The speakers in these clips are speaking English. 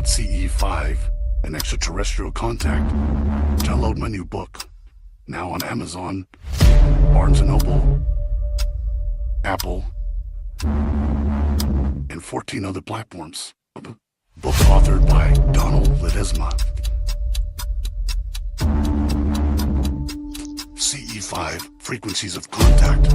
CE5, an extraterrestrial contact. Download my new book, now on Amazon, Barnes & Noble, Apple, and 14 other platforms. Book authored by Donald Ledesma. CE5, Frequencies of Contact.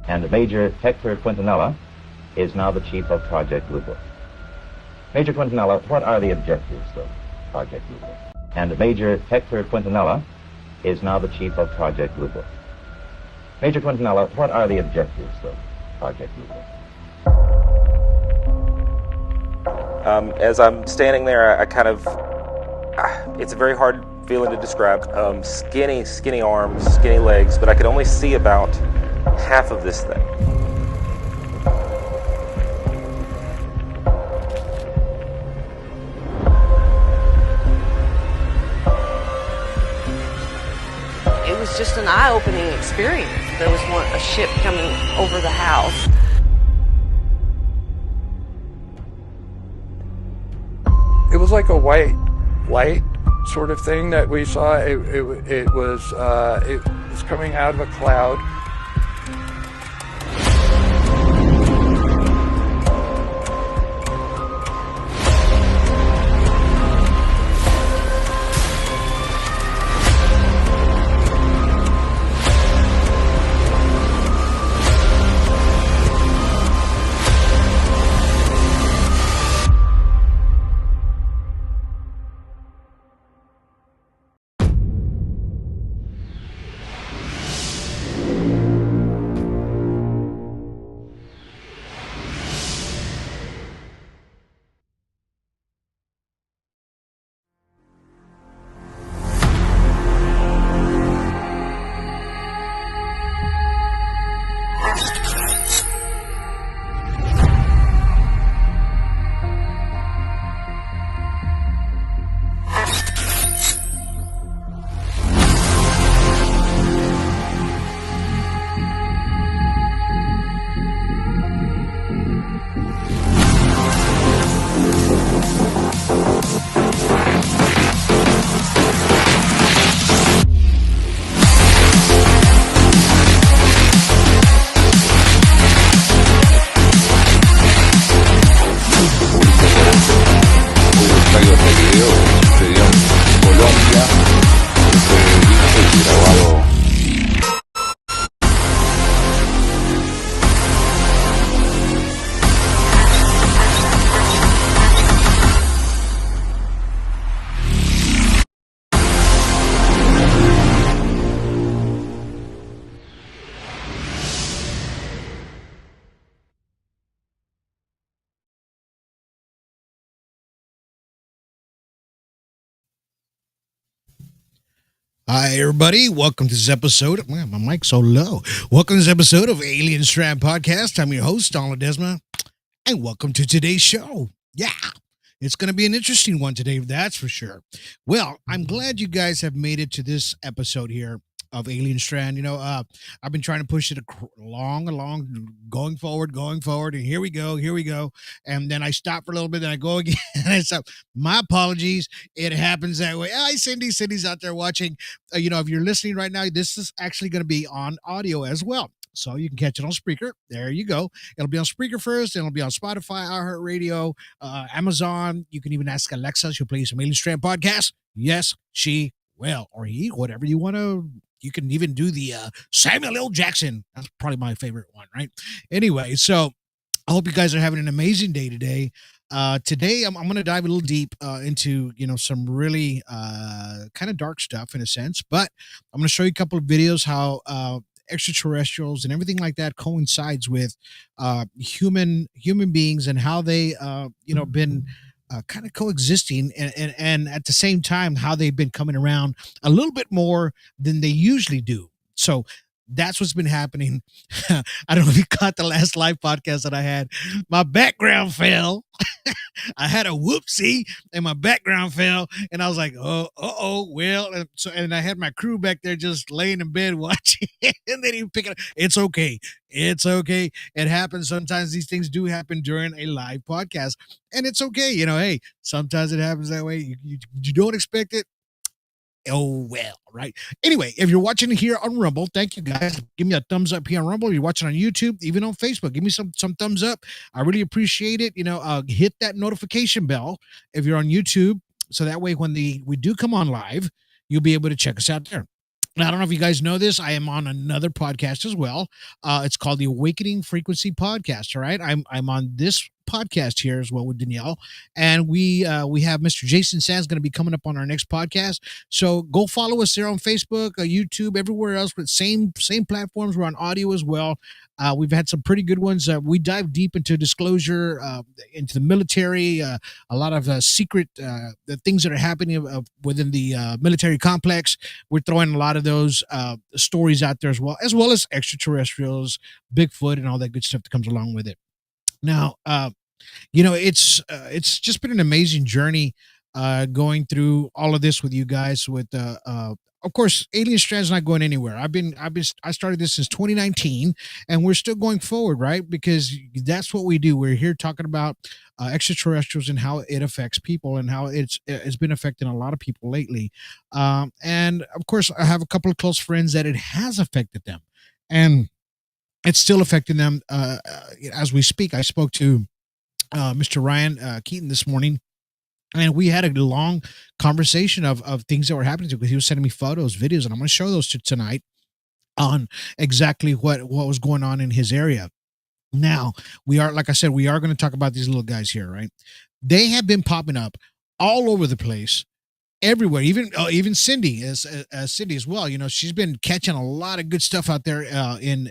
And Major Hector Quintanilla is now the chief of Project Blue Book. Major Quintanilla, what are the objectives of Project Blue Book? And Major Hector Quintanilla is now the chief of Project Blue Book. Major Quintanilla, what are the objectives of Project Blue Book? As I'm standing there, I kind of, it's a very hard feeling to describe. Skinny arms, skinny legs, but I could only see about half of this thing. It was just an eye-opening experience. There was a ship coming over the house. It was like a white light sort of thing that we saw. It was coming out of a cloud. Hi, everybody. Welcome to this episode. Man, my mic's so low. Welcome to this episode of Alien Strand Podcast. I'm your host, Donald Ledesma, and welcome to today's show. Yeah, it's going to be an interesting one today, that's for sure. Well, I'm glad you guys have made it to this episode here of Alien Strand. You know, I've been trying to push it along, going forward, and here we go. And then I stop for a little bit, then I go again. So my apologies. It happens that way. Hi, Cindy. Cindy's out there watching. If you're listening right now, this is actually going to be on audio as well. So you can catch it on Spreaker. There you go. It'll be on Spreaker first, and it'll be on Spotify, iHeartRadio, Amazon. You can even ask Alexa. She'll play some Alien Strand podcast. Yes, she will. Or he, whatever you want to. You can even do the Samuel L. Jackson. That's probably my favorite one, right? Anyway, so I hope you guys are having an amazing day today. Today, I'm going to dive a little deep into, some really kind of dark stuff in a sense. But I'm going to show you a couple of videos how extraterrestrials and everything like that coincides with human beings and how they, been kind of coexisting, and at the same time, how they've been coming around a little bit more than they usually do. So that's what's been happening. I don't know if you caught the last live podcast that I had. My background fell. I had a whoopsie and my background fell, and I was like, well, and I had my crew back there just laying in bed watching, and then he pick it up. It's okay. It's okay. It happens. Sometimes these things do happen during a live podcast, and it's okay. Hey, sometimes it happens that way. You don't expect it. Oh well, right. Anyway, if you're watching here on Rumble, thank you guys. Give me a thumbs up here on Rumble. If you're watching on YouTube, even on Facebook, give me some thumbs up. I really appreciate it. Hit that notification bell if you're on YouTube, so that way when we do come on live, you'll be able to check us out there. Now, I don't know if you guys know this. I am on another podcast as well. It's called the Awakening Frequency Podcast. All right, I'm on this podcast here as well with Danielle, and we have Mr. Jason Sands going to be coming up on our next podcast. So go follow us there on Facebook, YouTube, everywhere else. With same platforms. We're on audio as well. We've had some pretty good ones. We dive deep into disclosure, into the military, a lot of secret the things that are happening within the military complex. We're throwing a lot of those stories out there as well as extraterrestrials, Bigfoot, and all that good stuff that comes along with it. Now, it's just been an amazing journey going through all of this with you guys. With of course, Alien Strand's not going anywhere. I started this since 2019, and we're still going forward, right? Because that's what we do. We're here talking about extraterrestrials and how it affects people, and how it's been affecting a lot of people lately. And of course, I have a couple of close friends that it has affected them, and it's still affecting them as we speak. I spoke to Mr. Ryan Keaton this morning, and we had a long conversation of things that were happening to him, because he was sending me photos, videos, and I'm going to show those tonight on exactly what was going on in his area. Now, like I said, we are going to talk about these little guys here, right? They have been popping up all over the place, everywhere. Even Cindy Cindy as well. She's been catching a lot of good stuff out there in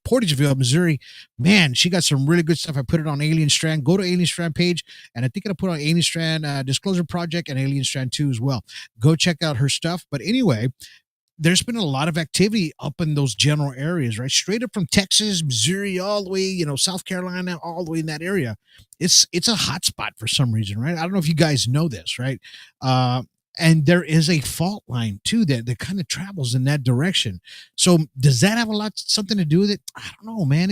Portageville, Missouri. Man, she got some really good stuff. I put it on Alien Strand. Go to Alien Strand page, and I think I'll put on Alien Strand Disclosure Project and Alien Strand 2 as well. Go check out her stuff. But anyway, there's been a lot of activity up in those general areas, right? Straight up from Texas, Missouri, all the way, South Carolina, all the way in that area. It's a hot spot for some reason, right? I don't know if you guys know this, right? And there is a fault line too that kind of travels in that direction. So does that have something to do with it? I don't know, man.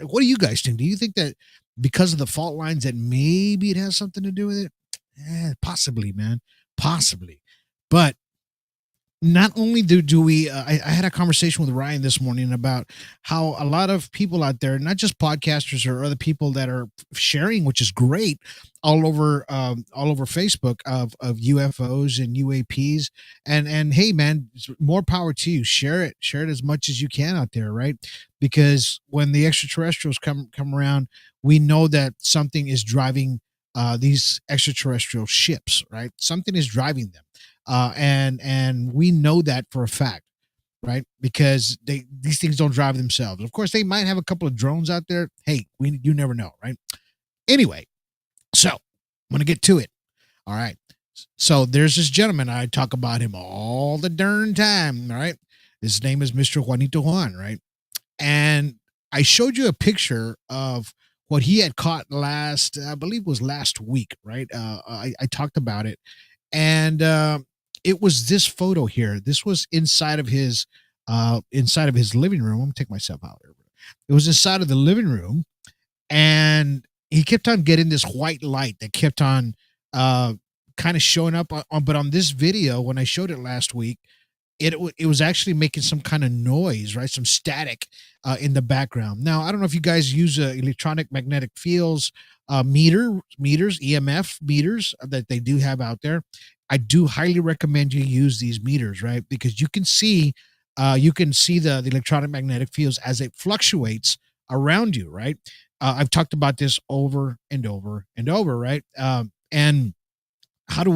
What do you guys think? Do you think that because of the fault lines that maybe it has something to do with it? Possibly, man. Possibly. But not only do we, I had a conversation with Ryan this morning about how a lot of people out there, not just podcasters or other people that are sharing, which is great, all over Facebook of UFOs and UAPs, and hey, man, more power to you. Share it as much as you can out there, right? Because when the extraterrestrials come around, we know that something is driving these extraterrestrial ships, right? Something is driving them. And we know that for a fact, right? Because these things don't drive themselves. Of course, they might have a couple of drones out there. Hey, you never know, right? Anyway, so I'm gonna get to it. All right. So there's this gentleman. I talk about him all the darn time. All right. His name is Mr. Juanito Juan, right? And I showed you a picture of what he had caught I believe it was last week, right? I talked about it, and it was this photo here. This was inside of his living room. I'm gonna take myself out here. It was inside of the living room, and he kept on getting this white light that kept on kind of showing up but on this video, when I showed it last week, it was actually making some kind of noise, right? Some static in the background. Now, I don't know if you guys use electronic magnetic fields meters, EMF meters that they do have out there. I do highly recommend you use these meters, right? Because you can see the electronic magnetic fields as it fluctuates around you, right? I've talked about this over and over and over, right? And how do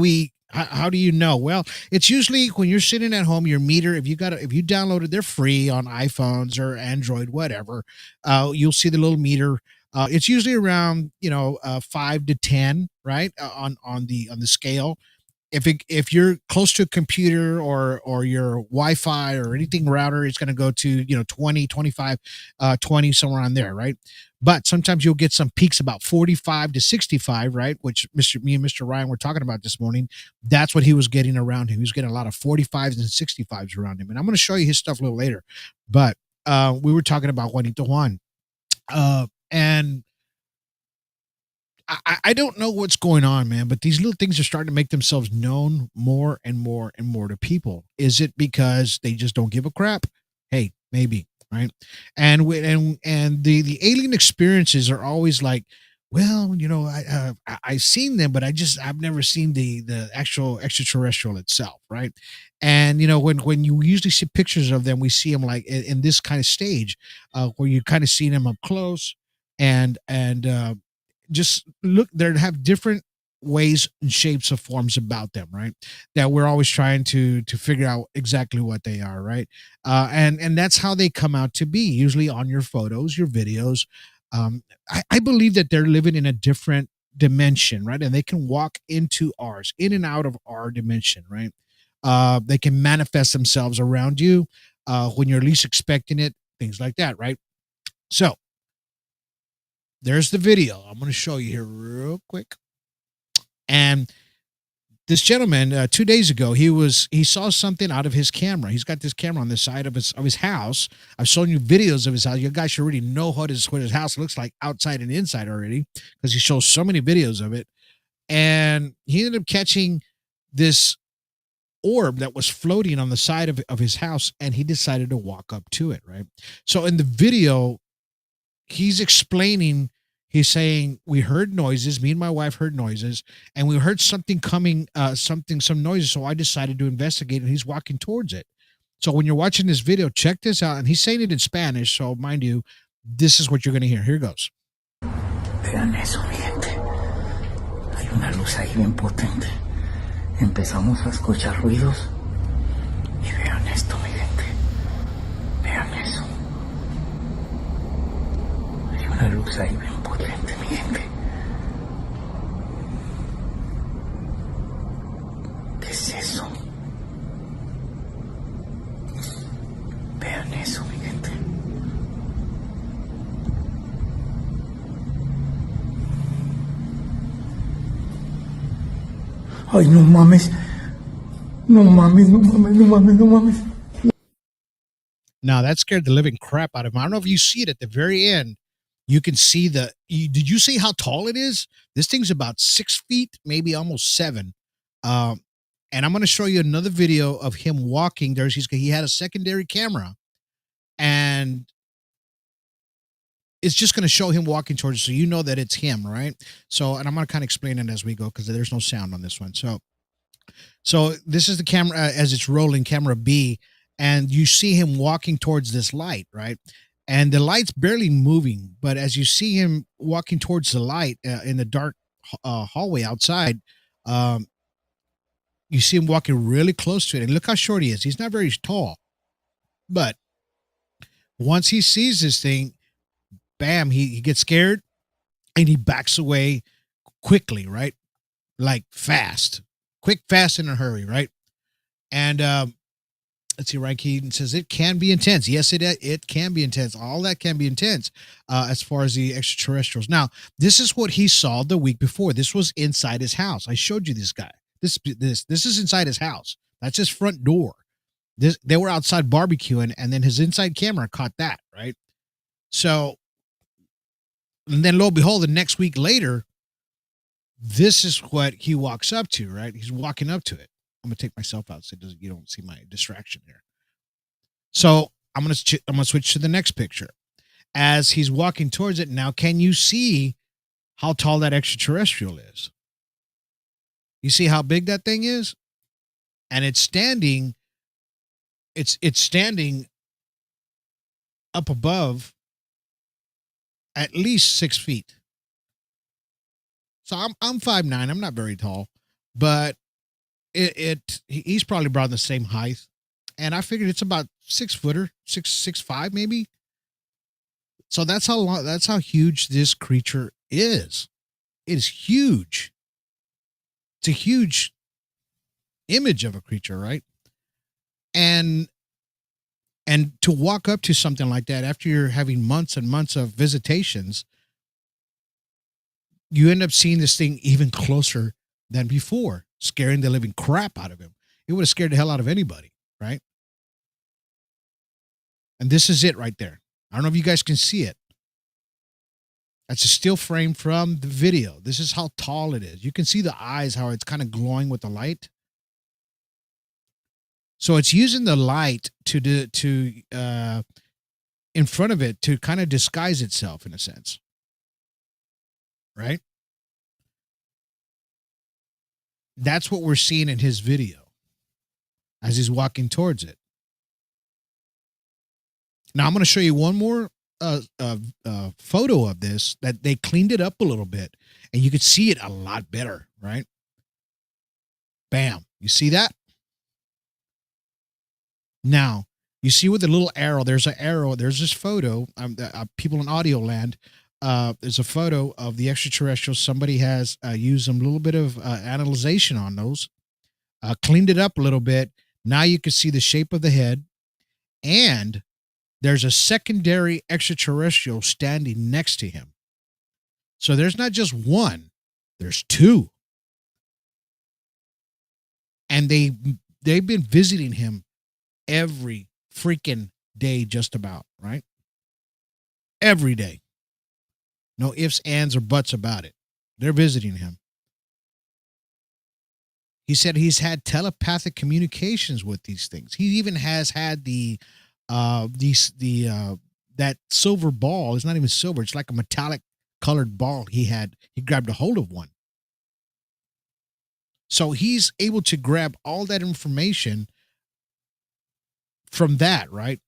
you know? Well, it's usually when you're sitting at home, your meter, if you downloaded, they're free on iPhones or Android, whatever. You'll see the little meter It's usually around 5 to 10, right, on the scale. If you're close to a computer or your Wi-Fi or anything router, it's going to go to 20, 25, 20, somewhere on there, right? But sometimes you'll get some peaks about 45 to 65, right? Which me and Mr. Ryan were talking about this morning. That's what he was getting around him. He was getting a lot of 45s and 65s around him. And I'm going to show you his stuff a little later. But we were talking about Juanito Juan. And I don't know what's going on, man, but these little things are starting to make themselves known more and more and more to people. Is it because they just don't give a crap? Hey, maybe, right? And the alien experiences are always like, well, I've seen them, but I've never seen the actual extraterrestrial itself, right? And when you usually see pictures of them, we see them like in this kind of stage, where you kind of see them up close, and just look, they have different ways and shapes of forms about them, right? That we're always trying to figure out exactly what they are, right? And that's how they come out to be, usually on your photos, your videos. I believe that they're living in a different dimension, right? And they can walk into ours, in and out of our dimension, right? They can manifest themselves around you when you're least expecting it, things like that, right? So there's the video. I'm going to show you here real quick. And this gentleman, 2 days ago, he saw something out of his camera. He's got this camera on the side of his house. I've shown you videos of his house. You guys should already know what his house looks like outside and inside already, because he shows so many videos of it. And he ended up catching this orb that was floating on the side of his house, and he decided to walk up to it, right? So in the video, he's explaining, he's saying, we heard noises, me and my wife heard noises, and we heard something coming, some noises, so I decided to investigate, and he's walking towards it. So when you're watching this video, check this out, and he's saying it in Spanish, so mind you, this is what you're going to hear. Here goes. Vean eso, mi gente. Hay una luz ahí bien potente. Empezamos a escuchar ruidos. Y vean esto, mi gente. Vean eso. Hay una luz ahí bien potente, mi gente. ¿Qué es eso? Vean eso, mi gente. Ay, no mames. No mames, no mames, no mames, no mames. Now that scared the living crap out of him. I don't know if you see it at the very end. You can see did you see how tall it is? This thing's about 6 feet, maybe almost 7. And I'm going to show you another video of him walking. He had a secondary camera, and it's just going to show him walking towards it, so you know that it's him, right? So, and I'm going to kind of explain it as we go, because there's no sound on this one. So this is the camera as it's rolling, camera B, and you see him walking towards this light, right? And the light's barely moving, but as you see him walking towards the light in the dark hallway outside, you see him walking really close to it. And look how short he is. He's not very tall. But once he sees this thing, bam, he gets scared and he backs away quickly, right? Like fast. Quick, fast, in a hurry, right? And let's see, Ryan Keaton says it can be intense. Yes, it can be intense. All that can be intense as far as the extraterrestrials. Now, this is what he saw the week before. This was inside his house. I showed you this guy. This is inside his house. That's his front door. They were outside barbecuing, and then his inside camera caught that, right? So, and then lo and behold, the next week later, this is what he walks up to, right? He's walking up to it. I'm gonna take myself out so you don't see my distraction here. So I'm gonna switch to the next picture. As he's walking towards it now, can you see how tall that extraterrestrial is? You see how big that thing is, and it's standing. It's standing up above at least 6 feet. So I'm 5'9". I'm not very tall, but he's probably about the same height, and I figured it's about 6 footer, 6'5" maybe. So that's how huge this creature is. It is huge. It's a huge image of a creature, right? And to walk up to something like that after you're having months and months of visitations, you end up seeing this thing even closer than before, scaring the living crap out of him. It would have scared the hell out of anybody, right? And this is it right there. I don't know if you guys can see it. That's a still frame from the video. This is how tall it is. You can see the eyes, how it's kind of glowing with the light. So it's using the light to in front of it to kind of disguise itself in a sense. Right? That's what we're seeing in his video as he's walking towards it. Now I'm going to show you one more photo of this that they cleaned it up a little bit, and you could see it a lot better, right? Bam. You see that? Now, you see with the little arrow, there's an arrow, there's this photo, people in audio land, there's a photo of the extraterrestrials. Somebody has used a little bit of analyzation on those, cleaned it up a little bit. Now you can see the shape of the head, and there's a secondary extraterrestrial standing next to him. So there's not just one, there's two. And they've been visiting him every freaking day, just about, right? Every day. No ifs, ands, or buts about it. They're visiting him. He said he's had telepathic communications with these things. He even has had that silver ball. It's not even silver. It's like a metallic colored ball. He grabbed a hold of one. So he's able to grab all that information from that, right?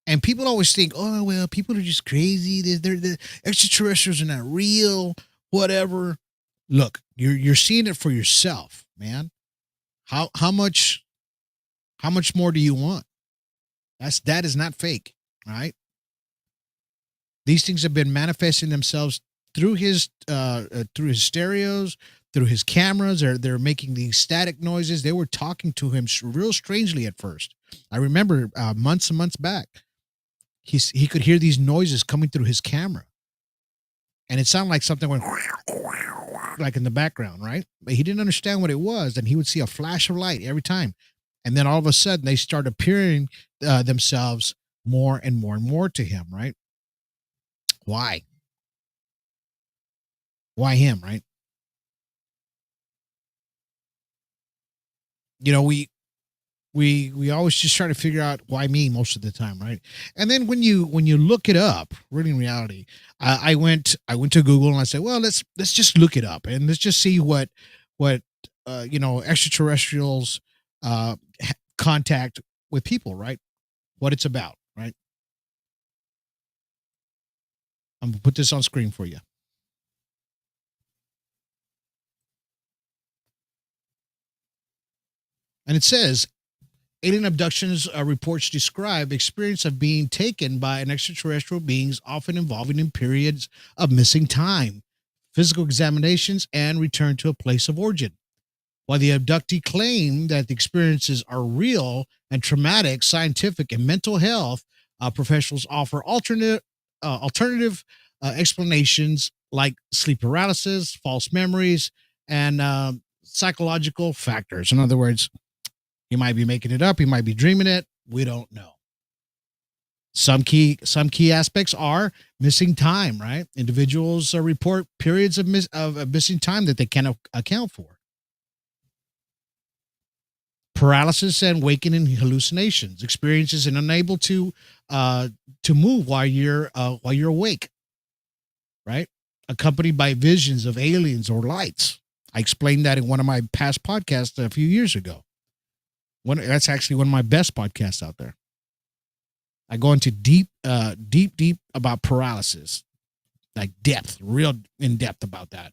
And people always think, oh, well, people are just crazy. The extraterrestrials are not real, whatever. Look, you're seeing it for yourself, man. How much more do you want? That is not fake, right? These things have been manifesting themselves through his stereos, through his cameras. They're making these static noises. They were talking to him real strangely at first. I remember months and months back, he could hear these noises coming through his camera, and it sounded like something went like in the background, right? But he didn't understand what it was, and he would see a flash of light every time, and then all of a sudden they start appearing themselves more and more and more to him, right? Why? Why him, right? You know, we always just try to figure out why me most of the time, right? And then when you look it up, really in reality, I went to Google and I said, well, let's just look it up and let's just see what extraterrestrials contact with people, right? What it's about, right? I'm gonna put this on screen for you. And it says, alien abductions reports describe experience of being taken by an extraterrestrial beings, often involving in periods of missing time, physical examinations, and return to a place of origin. While the abductee claim that the experiences are real and traumatic, scientific and mental health professionals offer alternative explanations like sleep paralysis, false memories, and psychological factors. In other words, he might be making it up. He might be dreaming it. We don't know. Some key aspects are missing time, right? Individuals report periods of missing time that they can't account for. Paralysis and waking hallucinations, experiences and unable to move while you're awake, right? Accompanied by visions of aliens or lights. I explained that in one of my past podcasts a few years ago. That's actually one of my best podcasts out there. I go into deep about paralysis, like real in depth about that.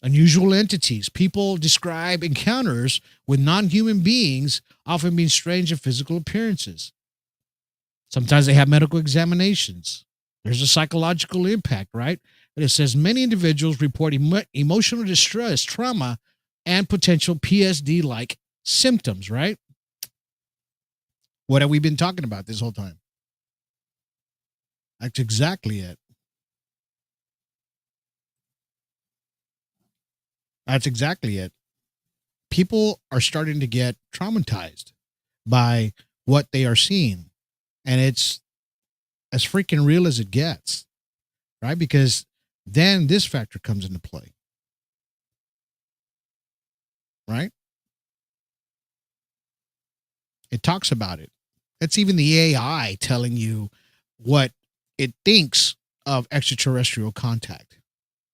Unusual entities. People describe encounters with non-human beings, often being strange in physical appearances. Sometimes they have medical examinations. There's a psychological impact, right? And it says many individuals report emotional distress, trauma, and potential PSD-like symptoms, right? What have we been talking about this whole time? That's exactly it. That's exactly it. People are starting to get traumatized by what they are seeing. And it's as freaking real as it gets, right? Because then this factor comes into play, right? It talks about it. It's even the AI telling you what it thinks of extraterrestrial contact.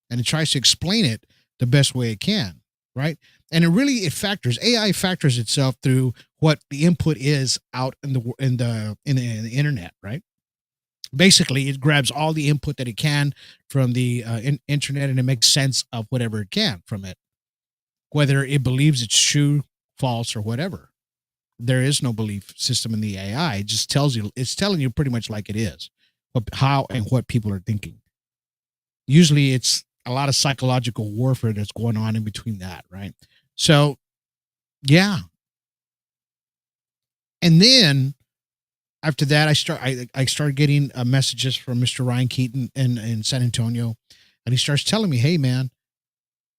And it tries to explain it the best way it can, right? And it factors, AI factors itself through what the input is out in the internet, right? Basically, it grabs all the input that it can from the internet, and it makes sense of whatever it can from it, whether it believes it's true, false, or whatever. There is no belief system in the AI. It just it's telling you pretty much like it is, how and what people are thinking. Usually it's a lot of psychological warfare that's going on in between that, right? So, yeah. And then after that, I started getting messages from Mr. Ryan Keaton in San Antonio, and he starts telling me, "Hey, man,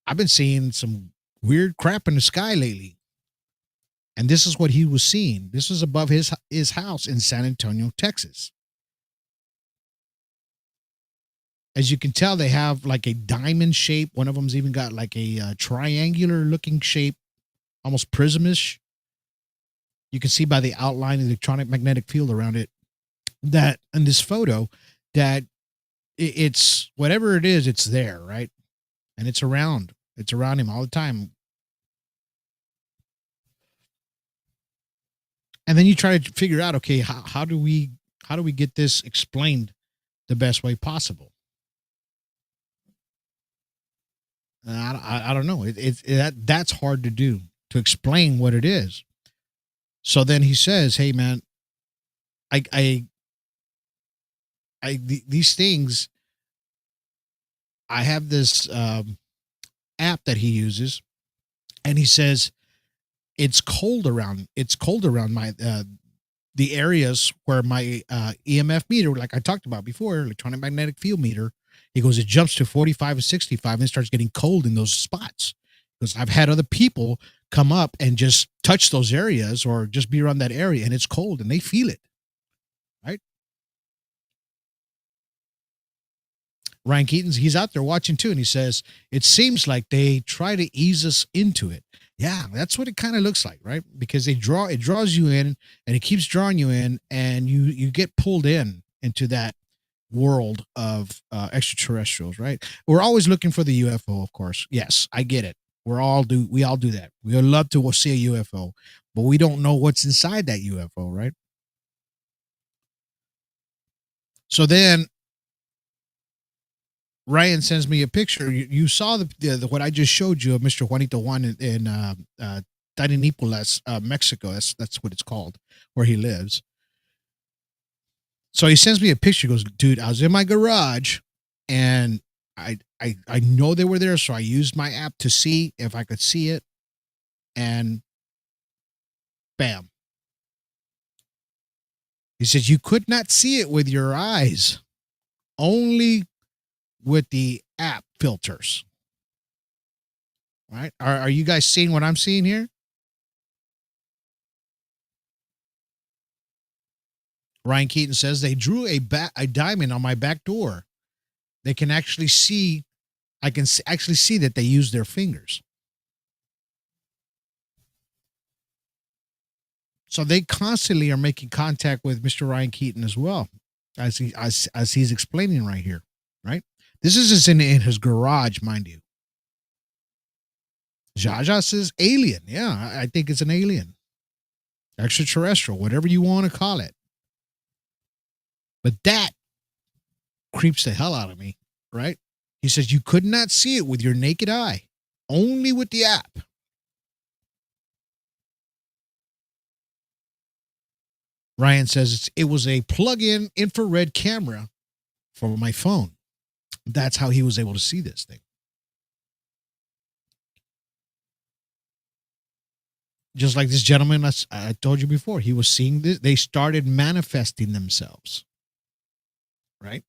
I've been seeing some weird crap in the sky lately." And this is what he was seeing. This was above his house in San Antonio, Texas. As you can tell, they have like a diamond shape. One of them's even got like a triangular looking shape, almost prismish. You can see by the outline of the electronic magnetic field around it that in this photo that it's whatever it is, it's there, right? And it's around him all the time. And then you try to figure out, okay, how do we get this explained the best way possible? I don't know. That's hard to do, to explain what it is. So then he says, "Hey, man, these things. I have this app that he uses, and he says it's cold around my the areas where my EMF meter, like I talked about before, electronic magnetic field meter." He goes, it jumps to 45 and 65 and it starts getting cold in those spots. Because I've had other people come up and just touch those areas or just be around that area and it's cold and they feel it. Right? Ryan Keaton's, he's out there watching too. And he says, it seems like they try to ease us into it. Yeah, that's what it kind of looks like, right? Because it draws you in and it keeps drawing you in and you get pulled into that world of extraterrestrials, right? We're always looking for the UFO, of course. Yes, I get it. We all do that. We would love to see a UFO, but we don't know what's inside that UFO, right? So then Ryan sends me a picture. You saw the what I just showed you of Mr. Juanito Juan in Tarinipulas, Mexico. That's what it's called, where he lives. So he sends me a picture. He goes, dude, I was in my garage and I know they were there. So I used my app to see if I could see it. And bam. He says, you could not see it with your eyes, only with the app filters. Right? Are you guys seeing what I'm seeing here? Ryan Keaton says they drew a diamond on my back door. They can actually see, I can actually see that they use their fingers. So they constantly are making contact with Mr. Ryan Keaton as well, as he's explaining right here, right? This is just in his garage, mind you. Jaja says alien. Yeah, I think it's an alien. Extraterrestrial, whatever you want to call it. But that creeps the hell out of me, right? He says, you could not see it with your naked eye, only with the app. Ryan says it was a plug-in infrared camera for my phone. That's how he was able to see this thing. Just like this gentleman I told you before, he was seeing this. They started manifesting themselves. Right?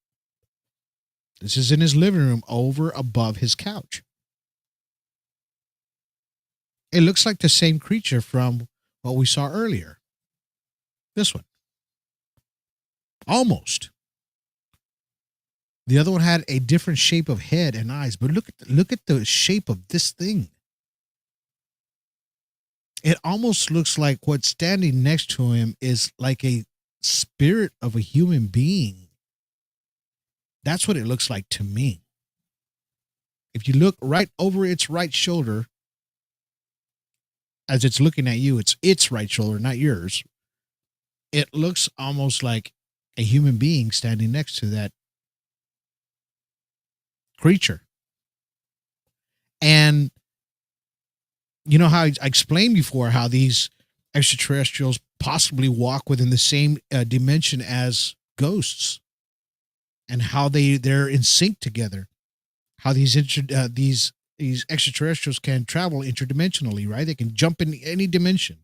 This is in his living room over above his couch. It looks like the same creature from what we saw earlier. This one. Almost. The other one had a different shape of head and eyes, but look at the shape of this thing. It almost looks like what's standing next to him is like a spirit of a human being. That's what it looks like to me. If you look right over its right shoulder, as it's looking at you, it's its right shoulder, not yours. It looks almost like a human being standing next to that creature. And you know how I explained before how these extraterrestrials possibly walk within the same dimension as ghosts, and how they're in sync together. How these extraterrestrials can travel interdimensionally, right? They can jump in any dimension.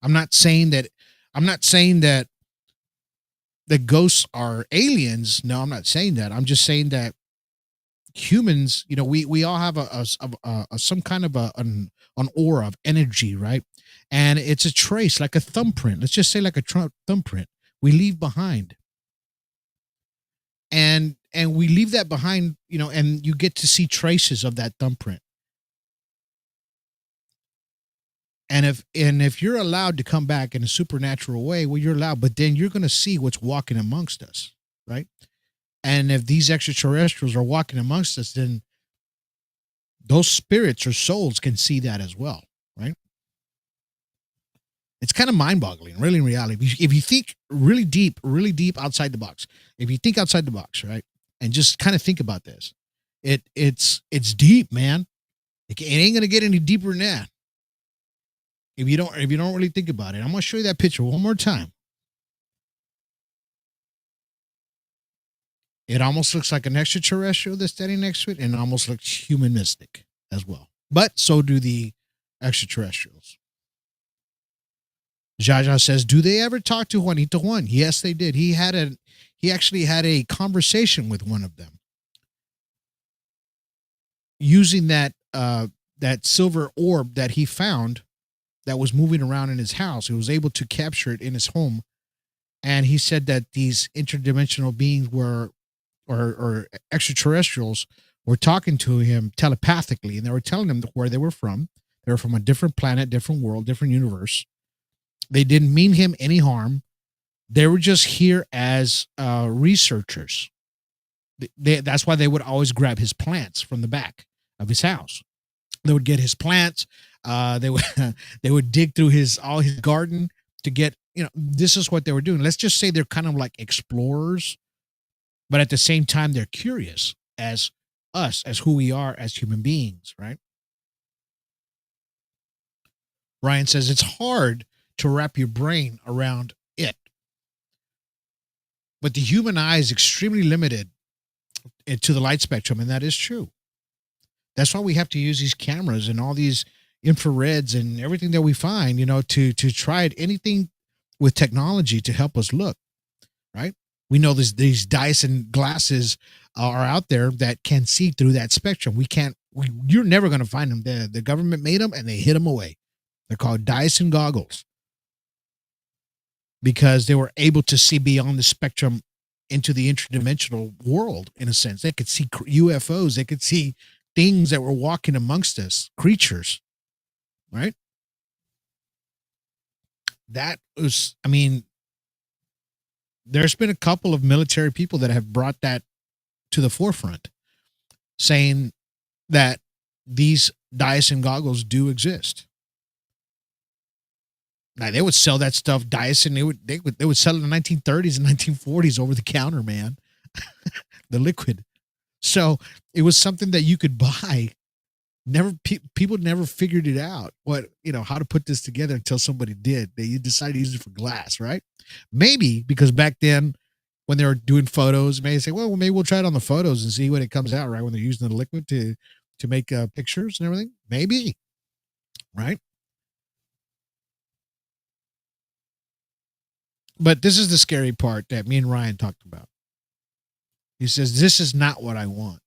I'm not saying that the ghosts are aliens. No, I'm not saying that. I'm just saying that humans, we all have a some kind of an aura of energy, right? And it's a trace, like a thumbprint. Let's just say like a thumbprint we leave behind. And we leave that behind, and you get to see traces of that thumbprint. And if you're allowed to come back in a supernatural way, well, you're allowed, but then you're going to see what's walking amongst us, right? And if these extraterrestrials are walking amongst us, then those spirits or souls can see that as well, right? It's kind of mind-boggling, really, in reality. If you think really deep outside the box, if you think outside the box, right, and just kind of think about this, it's deep, man. It ain't gonna get any deeper than that. If you don't really think about it, I'm gonna show you that picture one more time. It almost looks like an extraterrestrial that's standing next to it, and it almost looks humanistic as well. But so do the extraterrestrials. Jaja says, do they ever talk to Juanito Juan? Yes, they did. He actually had a conversation with one of them using that silver orb that he found that was moving around in his house. He was able to capture it in his home. And he said that these interdimensional beings were, or extraterrestrials were talking to him telepathically, and they were telling him where they were from. They were from a different planet, different world, different universe. They didn't mean him any harm. They were just here as researchers. That's why they would always grab his plants from the back of his house. They would get his plants. They would dig through all his garden to get, this is what they were doing. Let's just say they're kind of like explorers, but at the same time, they're curious as us, as who we are as human beings, right? Ryan says it's hard to wrap your brain around it. But the human eye is extremely limited to the light spectrum, and that is true. That's why we have to use these cameras and all these infrareds and everything that we find, to try anything with technology to help us look, right? We know these Dyson glasses are out there that can see through that spectrum. You're never going to find them. The government made them and they hid them away. They're called Dyson goggles, because they were able to see beyond the spectrum into the interdimensional world, in a sense. They could see UFOs. They could see things that were walking amongst us, creatures, right? That was, there's been a couple of military people that have brought that to the forefront, saying that these Dyson goggles do exist. Now, they would sell that stuff, Dyson. They would sell it in the 1930s and 1940s over the counter, man. The liquid. So it was something that you could buy people never figured it out how to put this together until somebody did. They decided to use it for glass, right? Maybe because back then when they were doing photos, maybe say, well, maybe we'll try it on the photos and see what it comes out, right? When they're using the liquid to make pictures and everything, maybe, right? But this is the scary part that me and Ryan talked about. He says, this is not what I want.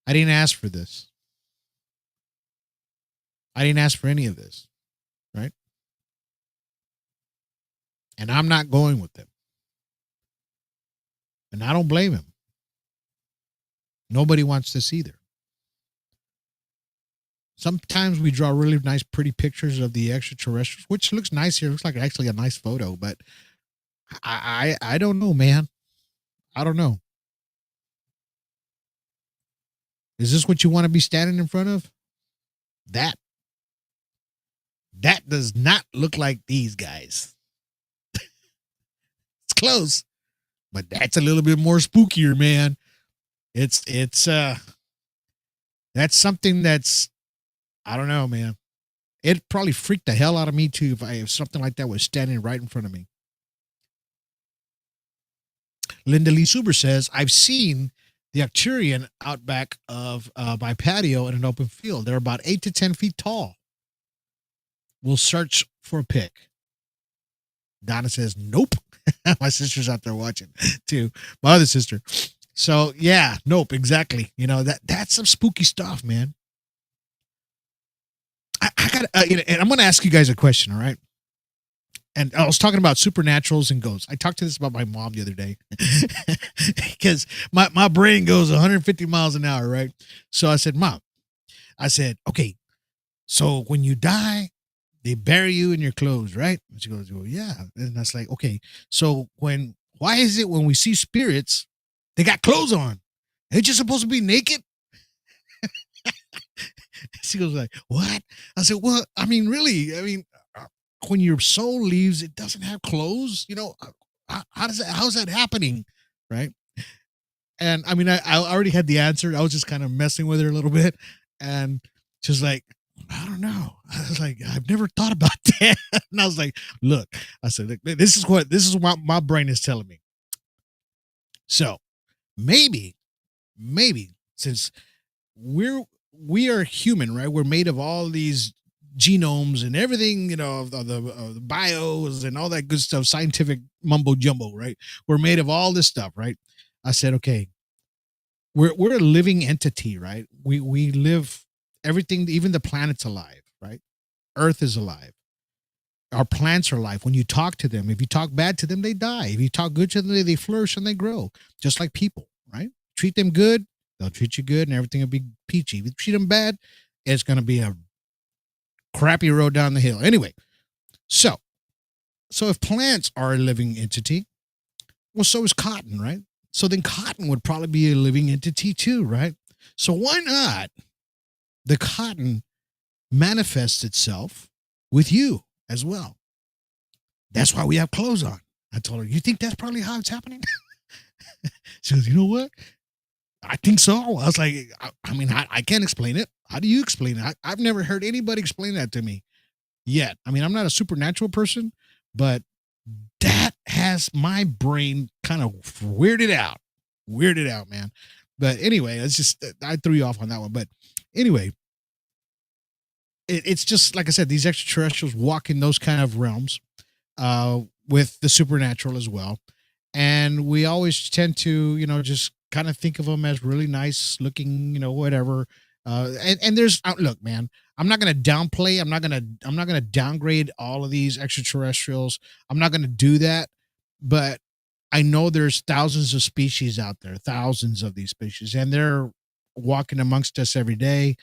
I didn't ask for this. I didn't ask for any of this, right? And I'm not going with them. And I don't blame him. Nobody wants this either. Sometimes we draw really nice, pretty pictures of the extraterrestrials, which looks nice here. It looks like actually a nice photo, but I don't know, man. I don't know. Is this what you want to be standing in front of? That does not look like these guys. It's close, but that's a little bit more spookier, man. It's that's something that's, I don't know, man. It probably freaked the hell out of me too if something like that was standing right in front of me. Linda Lee Suber says, I've seen the Arcturian out back of my patio in an open field. They're about 8 to 10 feet tall. We'll search for a pic. Donna says, nope. My sister's out there watching too. My other sister. So yeah, nope, exactly. That's some spooky stuff, man. I got, and I'm going to ask you guys a question. All right. And I was talking about supernaturals and ghosts. I talked to this about my mom the other day because my brain goes 150 miles an hour. Right. So I said, Mom, okay, so when you die, they bury you in your clothes, right? And she goes, well, yeah. And I was like, okay, so why is it when we see spirits, they got clothes on? Ain't you supposed to be naked? She goes like, what? I said, well, I mean, really, when your soul leaves, it doesn't have clothes, how's that happening? Right. And I mean, I already had the answer. I was just kind of messing with her a little bit. And she's like, I don't know. I was like, I've never thought about that. And I was like, look, I said, look, this is what my brain is telling me. So maybe since we are human, right? We're made of all these genomes and everything, the bios and all that good stuff, scientific mumbo jumbo, right? We're made of all this stuff, right? I said, okay, we're a living entity, right? We live, everything, even the planet's alive, right? Earth is alive. Our plants are alive. When you talk to them, if you talk bad to them, they die. If you talk good to them, they flourish and they grow, just like people, right? Treat them good, they'll treat you good and everything will be peachy. If you treat them bad, it's going to be a crappy road down the hill. Anyway, so if plants are a living entity, well, so is cotton, right? So then cotton would probably be a living entity too, right? So why not the cotton manifests itself with you as well? That's why we have clothes on. I told her, you think that's probably how it's happening? She goes, you know what? I think so. I was like, I can't explain it. How do you explain it? I've never heard anybody explain that to me yet. I mean, I'm not a supernatural person, but that has my brain kind of weirded out, man. But anyway, it's just, I threw you off on that one. But anyway, it's just, like I said, these extraterrestrials walk in those kind of realms with the supernatural as well. And we always tend to, just kind of think of them as really nice looking, whatever. And there's, look, man, I'm not going to downplay. I'm not going to downgrade all of these extraterrestrials. I'm not going to do that. But I know there's thousands of species out there, thousands of these species, and they're walking amongst us every day.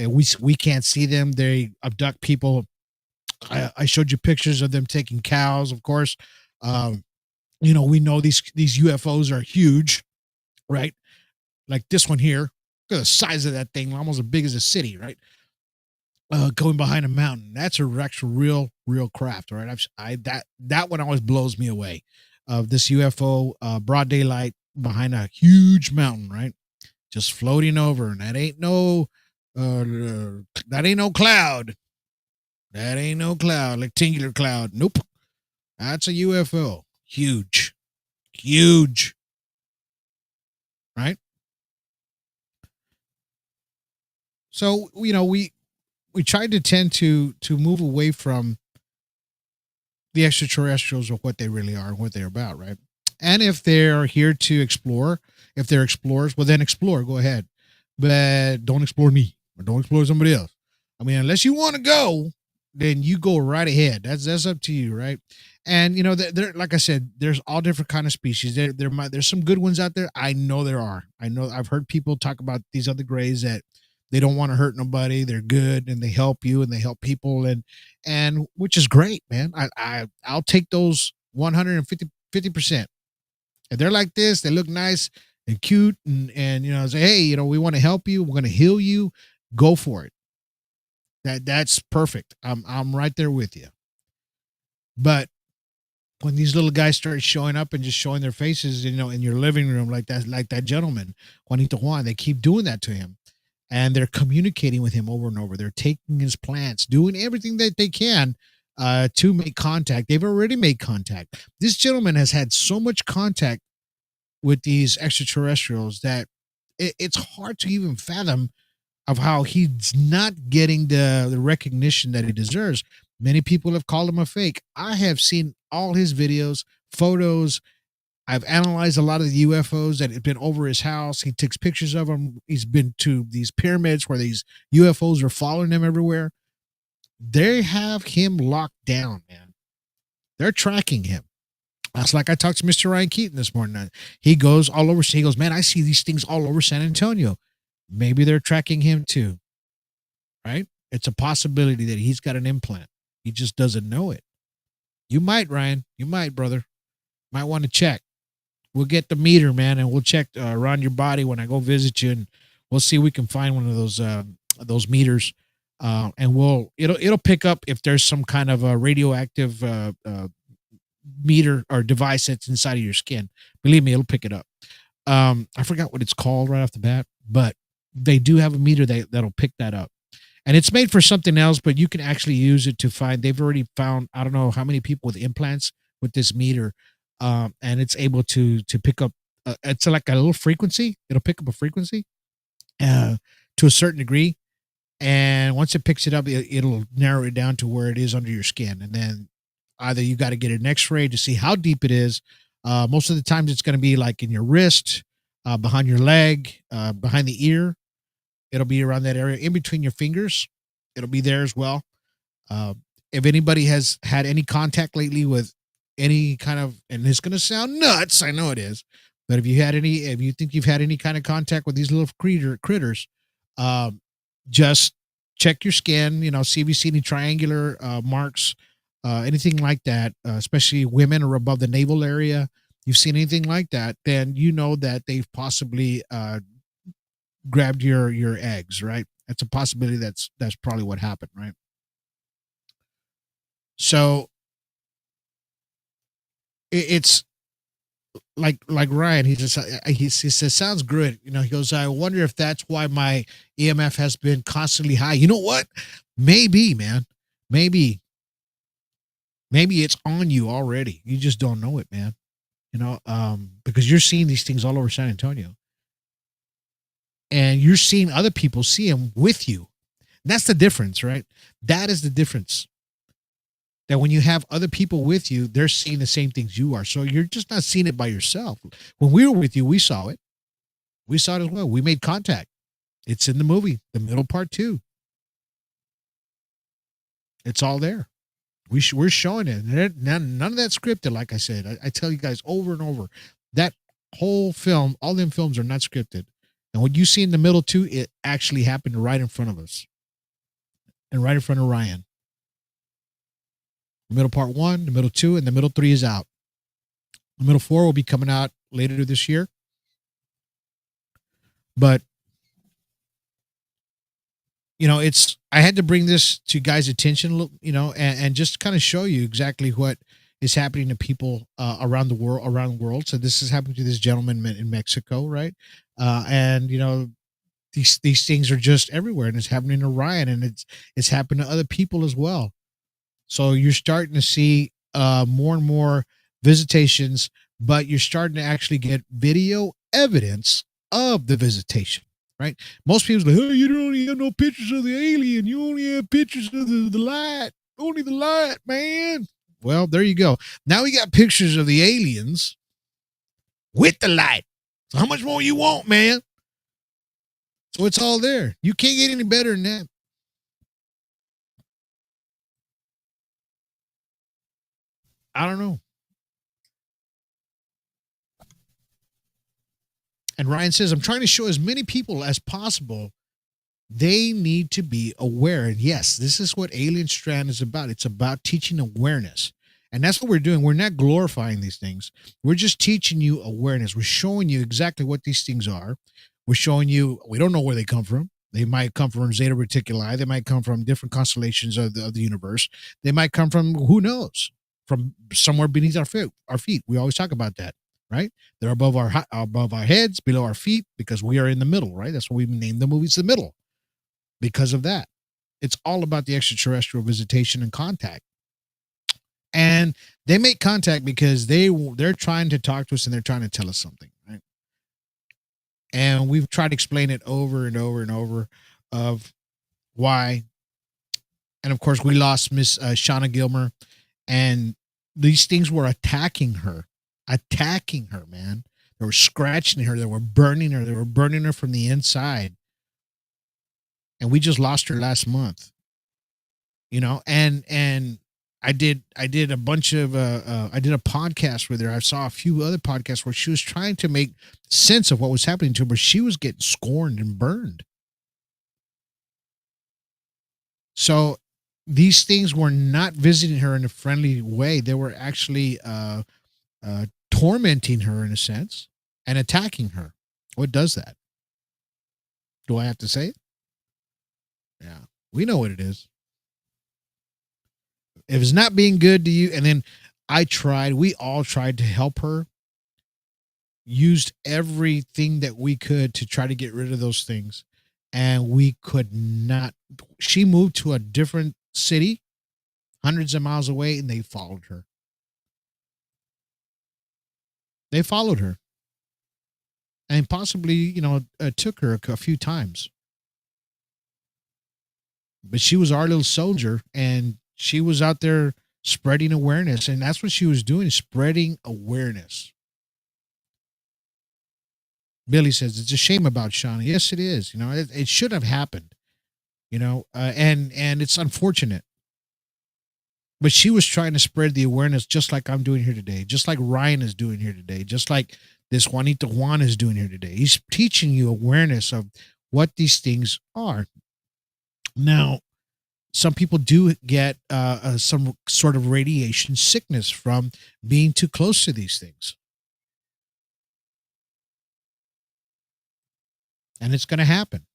We can't see them. They abduct people. I showed you pictures of them taking cows, of course. We know these UFOs are huge, right? Like this one here. Look at the size of that thing, almost as big as a city, right? Going behind a mountain. That's a actual real craft, right? That one always blows me away. This UFO, broad daylight behind a huge mountain, right? Just floating over, and that ain't no That ain't no cloud. That ain't no cloud, rectangular cloud. Nope. That's a UFO. Huge. Huge. Right? So, we tried to tend to move away from the extraterrestrials or what they really are and what they're about, right? And if they're here to explore, if they're explorers, well, then explore. Go ahead. But don't explore me or don't explore somebody else. I mean, unless you want to go, then you go right ahead. That's up to you, right? And there, like I said, there's all different kind of species. There's some good ones out there. I know there are. I know I've heard people talk about these other grays that they don't want to hurt nobody. They're good and they help you and they help people and which is great, man. I'll take those 150%. If they're like this, they look nice and cute and say, hey, we want to help you. We're going to heal you. Go for it. That's perfect. I'm right there with you. But when these little guys start showing up and just showing their faces, in your living room, like that gentleman, Juanito Juan, they keep doing that to him. And they're communicating with him over and over. They're taking his plants, doing everything that they can to make contact. They've already made contact. This gentleman has had so much contact with these extraterrestrials that it's hard to even fathom of how he's not getting the recognition that he deserves. Many people have called him a fake. I have seen all his videos, photos. I've analyzed a lot of the UFOs that have been over his house. He takes pictures of them. He's been to these pyramids where these UFOs are following him everywhere. They have him locked down, man. They're tracking him. That's like I talked to Mr. Ryan Keaton this morning. He goes all over. He goes, man, I see these things all over San Antonio. Maybe they're tracking him too, right? It's a possibility that he's got an implant. He just doesn't know it. You might, Ryan. You might, brother. Might want to check. We'll get the meter, man, and we'll check around your body when I go visit you, and we'll see if we can find one of those meters, and it'll pick up if there's some kind of a radioactive meter or device that's inside of your skin. Believe me, it'll pick it up. I forgot what it's called right off the bat, but they do have a meter that'll pick that up. And it's made for something else, but you can actually use it to find. They've already found, I don't know how many people with implants with this meter, and it's able to pick up. It's like a little frequency. It'll pick up a frequency to a certain degree, and once it picks it up, it'll narrow it down to where it is under your skin, and then either you got to get an X-ray to see how deep it is. Most of the times, it's going to be like in your wrist, behind your leg, behind the ear. It'll be around that area, in between your fingers. It'll be there as well. If anybody has had any contact lately with any kind of, and it's going to sound nuts, I know it is, but if you think you've had any kind of contact with these little critters, just check your skin, see if you see any triangular marks, anything like that, especially women or above the navel area. You've seen anything like that, then you know that they've possibly grabbed your eggs, right? That's a possibility. That's probably what happened, right? So it's like Ryan, he says, sounds good. He goes, I wonder if that's why my EMF has been constantly high. You know what? Maybe, man. Maybe it's on you already. You just don't know it, man. Because you're seeing these things all over San Antonio. And you're seeing other people see them with you. That's the difference, right? That is the difference. That when you have other people with you, they're seeing the same things you are. So you're just not seeing it by yourself. When we were with you, we saw it. We saw it as well. We made contact. It's in the movie, the middle part too. It's all there. We're showing it. None of that scripted, like I said. I tell you guys over and over. That whole film, all them films are not scripted. And what you see in the middle too, it actually happened right in front of us. And right in front of Ryan. The middle part 1, the middle 2, and the middle 3 is out. The middle 4 will be coming out later this year. But, I had to bring this to guys' attention, and just kind of show you exactly what is happening to people around the world. So this is happening to this gentleman in Mexico, right? And these things are just everywhere, and it's happening to Ryan, and it's happening to other people as well. So you're starting to see more and more visitations, but you're starting to actually get video evidence of the visitation, right? Most people are like, oh, you don't only have no pictures of the alien. You only have pictures of the light. Only the light, man. Well, there you go. Now we got pictures of the aliens with the light. So how much more you want, man? So it's all there. You can't get any better than that. I don't know. And Ryan says, I'm trying to show as many people as possible they need to be aware. And yes, this is what Alien Strand is about. It's about teaching awareness. And that's what we're doing. We're not glorifying these things. We're just teaching you awareness. We're showing you exactly what these things are. We're showing you, we don't know where they come from. They might come from Zeta Reticuli. They might come from different constellations of the universe. They might come from, who knows, from somewhere beneath our feet. We always talk about that, right? They're above our heads, below our feet, because we are in the middle, right? That's what we named the movies The Middle, because of that. It's all about the extraterrestrial visitation and contact. And they make contact because they're trying to talk to us, and they're trying to tell us something, right? And we've tried to explain it over and over and over of why. And of course, we lost Miss Shauna Gilmer, and these things were attacking her, man. They were scratching her. They were burning her. They were burning her from the inside. And we just lost her last month, and I did a bunch of, I did a podcast with her. I saw a few other podcasts where she was trying to make sense of what was happening to her, but she was getting scorned and burned. So these things were not visiting her in a friendly way. They were actually tormenting her in a sense and attacking her. What does that? Do I have to say it? Yeah, we know what it is. If it's not being good to you, and then we all tried to help her, used everything that we could to try to get rid of those things, and we could not. She moved to a different city, hundreds of miles away, and they followed her. They followed her, and possibly, took her a few times. But she was our little soldier, and she was out there spreading awareness, and that's what she was doing, spreading awareness. Billy says it's a shame about Shauna. Yes, it is. It should have happened. And it's unfortunate. But she was trying to spread the awareness, just like I'm doing here today, just like Ryan is doing here today, just like this Juanito Juan is doing here today. He's teaching you awareness of what these things are. Now, some people do get some sort of radiation sickness from being too close to these things. And it's going to happen.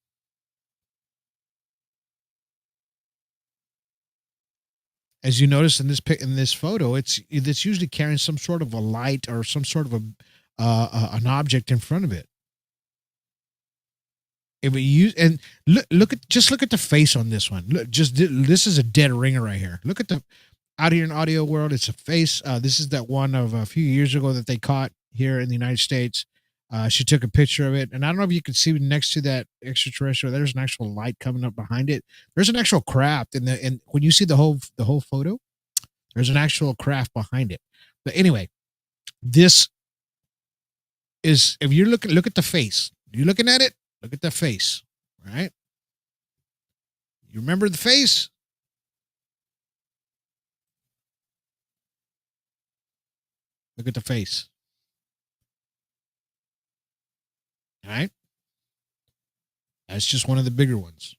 As you notice in this photo, it's usually carrying some sort of a light or some sort of an object in front of it. If we use, and look at the face on this one. Look, this is a dead ringer right here. Look at out here in audio world. It's a face. This is that one of a few years ago that they caught here in the United States. She took a picture of it, and I don't know if you can see next to that extraterrestrial. There's an actual light coming up behind it. There's an actual craft, and when you see the whole photo, there's an actual craft behind it. But anyway, this is, if you're look at the face. You're looking at it. Look at the face, right? You remember the face? Look at the face. All right? That's just one of the bigger ones.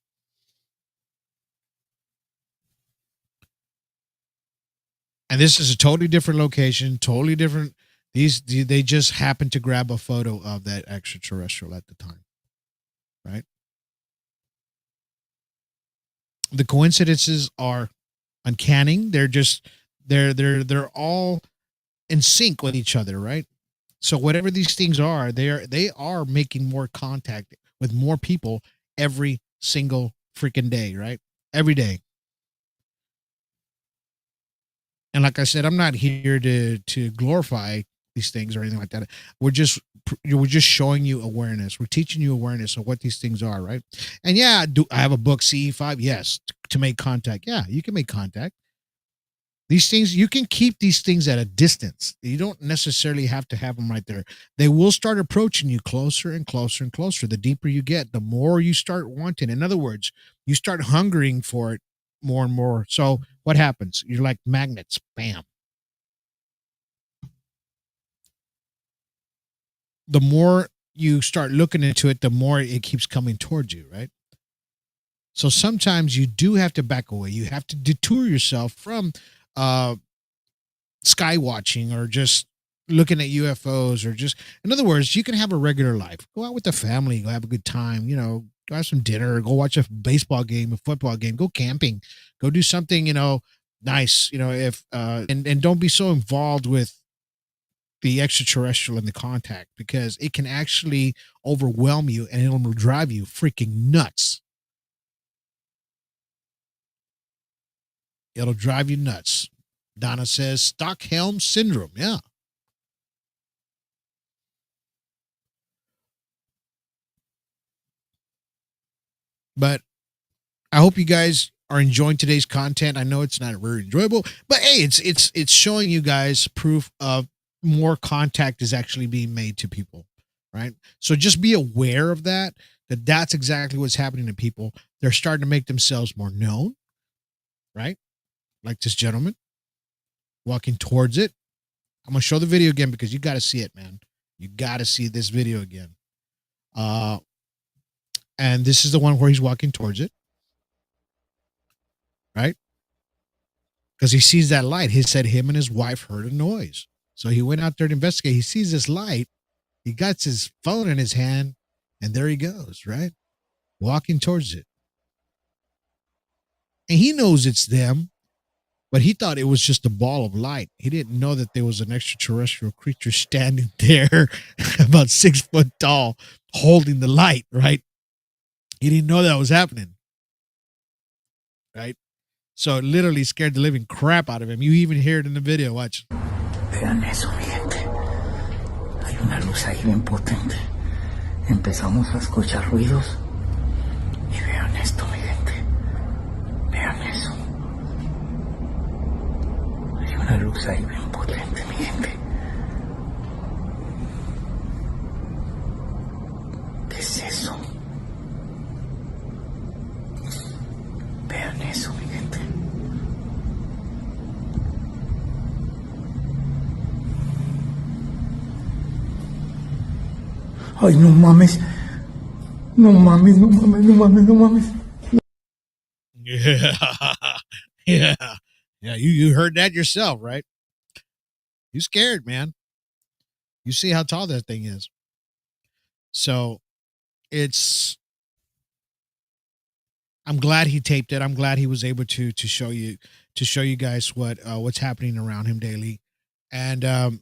And this is a totally different location, totally different. They just happened to grab a photo of that extraterrestrial at the time. Right? The coincidences are uncanny. They're all in sync with each other, right? So whatever these things are, they are making more contact. with more people every single freaking day, right? Every day. And like I said, I'm not here to glorify these things or anything like that. We're just showing you awareness. We're teaching you awareness of what these things are, right? And yeah, do I have a book, CE5? Yes, to make contact. Yeah, you can make contact. These things, you can keep these things at a distance. You don't necessarily have to have them right there. They will start approaching you closer and closer and closer. The deeper you get, the more you start wanting. In other words, you start hungering for it more and more. So what happens? You're like magnets. Bam. The more you start looking into it, the more it keeps coming towards you, right? So sometimes you do have to back away. You have to detour yourself from sky watching or just looking at UFOs or just, in other words, you can have a regular life. Go out with the family, go have a good time, go have some dinner, go watch a baseball game, a football game, go camping, go do something, nice, if, and don't be so involved with the extraterrestrial and the contact, because it can actually overwhelm you and it'll drive you freaking nuts. It'll drive you nuts. Donna says Stockholm syndrome. Yeah. But I hope you guys are enjoying today's content. I know it's not very enjoyable, but hey, it's showing you guys proof of more contact is actually being made to people, right? So just be aware of that that's exactly what's happening to people. They're starting to make themselves more known, right? Like this gentleman walking towards it. I'm going to show the video again because you got to see it, man. You got to see this video again. And this is the one where he's walking towards it, right? Because he sees that light. He said him and his wife heard a noise. So he went out there to investigate. He sees this light. He got his phone in his hand, and there he goes, right? Walking towards it. And he knows it's them, but he thought it was just a ball of light. He didn't know that there was an extraterrestrial creature standing there about 6 foot tall, holding the light, right? He didn't know that was happening, right? So it literally scared the living crap out of him. You even hear it in the video. Watch. Vean eso, mi gente. Hay una luz ahí bien potente. Empezamos a escuchar ruidos. Y vean esto, mi gente. Vean eso. Hay una luz ahí bien potente, mi gente. ¿Qué es eso? Vean eso, mi gente. Ay, no mames. No mames, no mames, no mames, no mames. Yeah. Yeah. You heard that yourself, right? You scared, man. You see how tall that thing is. So I'm glad he taped it. I'm glad he was able to show you guys what's happening around him daily. And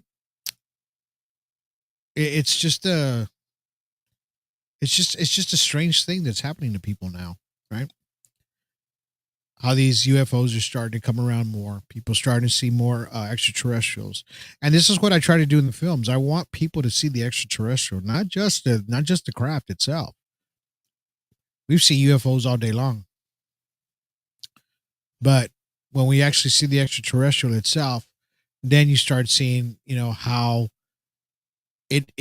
it's just a strange thing that's happening to people now, right? How these UFOs are starting to come around more. People starting to see more extraterrestrials, and this is what I try to do in the films. I want people to see the extraterrestrial, not just the craft itself. We've seen UFOs all day long, but when we actually see the extraterrestrial itself, then you start seeing, how it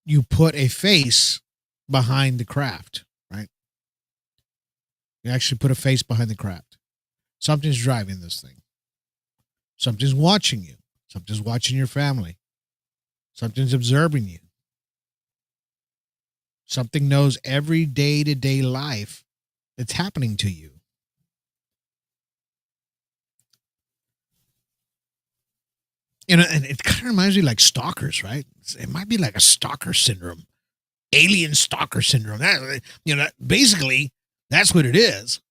you put a face behind the craft, right? You actually put a face behind the craft. Something's driving this thing. Something's watching you. Something's watching your family. Something's observing you. Something knows every day-to-day life that's happening to you. And it kind of reminds me like stalkers, right? It might be like a stalker syndrome, alien stalker syndrome. Basically, that's what it is.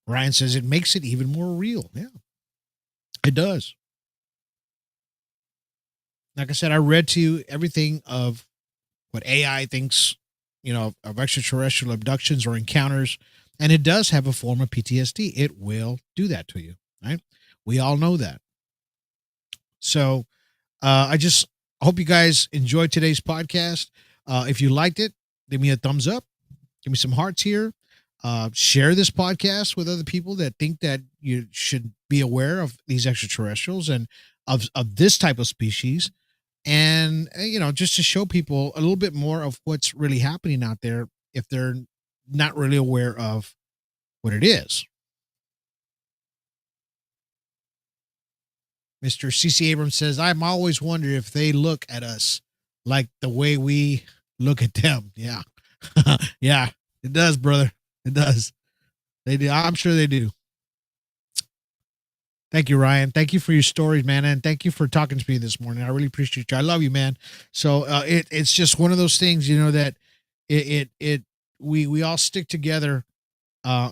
Ryan says it makes it even more real. Yeah, it does. Like I said, I read to you everything of what AI thinks, of extraterrestrial abductions or encounters. And it does have a form of PTSD. It will do that to you, right? We all know that. So I just hope you guys enjoyed today's podcast. If you liked it, give me a thumbs up. Give me some hearts here. Share this podcast with other people that think that you should be aware of these extraterrestrials and of this type of species. And, just to show people a little bit more of what's really happening out there if they're not really aware of what it is. Mr. C.C. Abrams says, I'm always wondering if they look at us like the way we look at them. Yeah. Yeah, it does, brother. It does. They do. I'm sure they do. Thank you, Ryan. Thank you for your stories, man. And thank you for talking to me this morning. I really appreciate you. I love you, man. So it's just one of those things, that we all stick together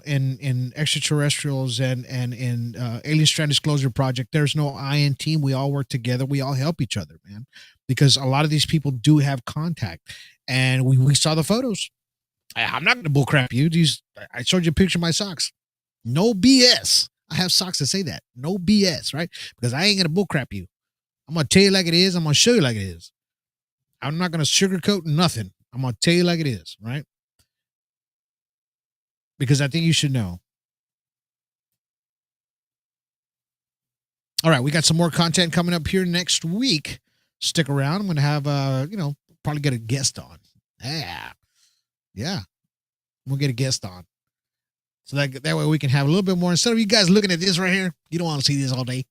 in extraterrestrials and in Alien Strand Disclosure Project. There's no I in team. We all work together. We all help each other, man, because a lot of these people do have contact, and we saw the photos. I'm not going to bullcrap you. I showed you a picture of my socks. No BS. I have socks that say that. No BS, right? Because I ain't going to bullcrap you. I'm going to tell you like it is. I'm going to show you like it is. I'm not going to sugarcoat nothing. I'm going to tell you like it is, right? Because I think you should know. All right, we got some more content coming up here next week. Stick around. I'm going to have, probably get a guest on. Yeah. We'll get a guest on. So that way we can have a little bit more. Instead of you guys looking at this right here, you don't want to see this all day.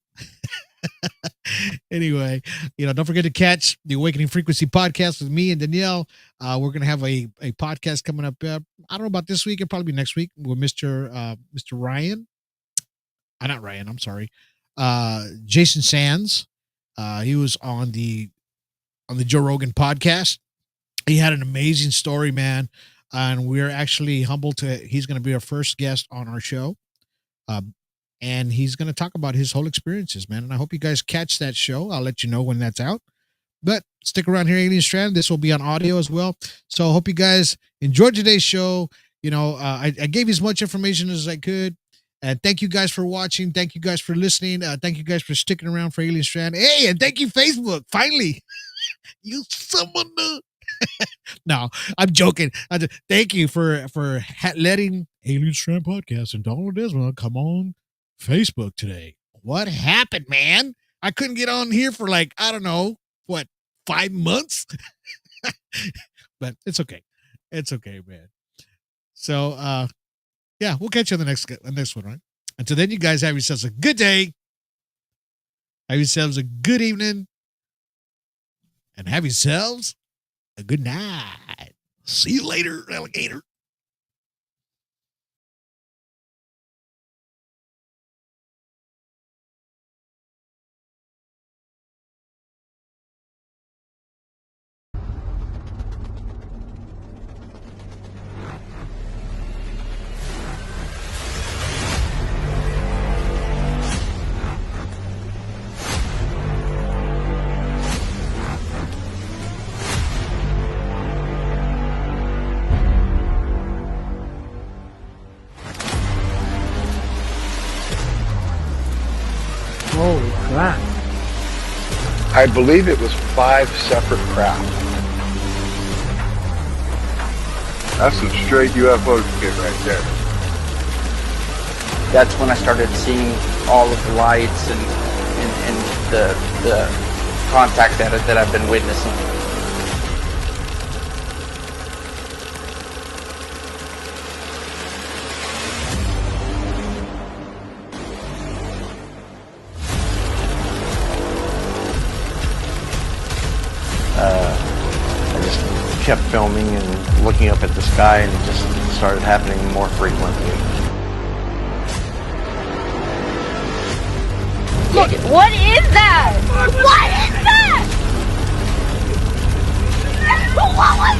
Anyway, don't forget to catch the Awakening Frequency podcast with me and Danielle. We're going to have a podcast coming up. I don't know about this week. It'll probably be next week with Mr. Ryan. Not Ryan. I'm sorry. Jason Sands. He was on the Joe Rogan podcast. He had an amazing story, man. And we're actually humbled he's going to be our first guest on our show. And he's going to talk about his whole experiences, man. And I hope you guys catch that show. I'll let you know when that's out. But stick around here, Alien Strand. This will be on audio as well. So I hope you guys enjoyed today's show. I gave you as much information as I could. And thank you guys for watching. Thank you guys for listening. Thank you guys for sticking around for Alien Strand. Hey, and thank you, Facebook. Finally. You someone new. No, I'm joking. Thank you for letting Alien Strand Podcast and Donald Desmond come on Facebook today. What happened, man? I couldn't get on here for 5 months? But it's okay. It's okay, man. So, we'll catch you on the next one, right? Until then, you guys have yourselves a good day. Have yourselves a good evening. And have yourselves a good night. See you later, alligator. Holy crap. I believe it was 5 separate craft. That's some straight UFO shit right there. That's when I started seeing all of the lights and the contact that I've been witnessing. I just kept filming and looking up at the sky, and it just started happening more frequently. Look, what is that? What is that? What was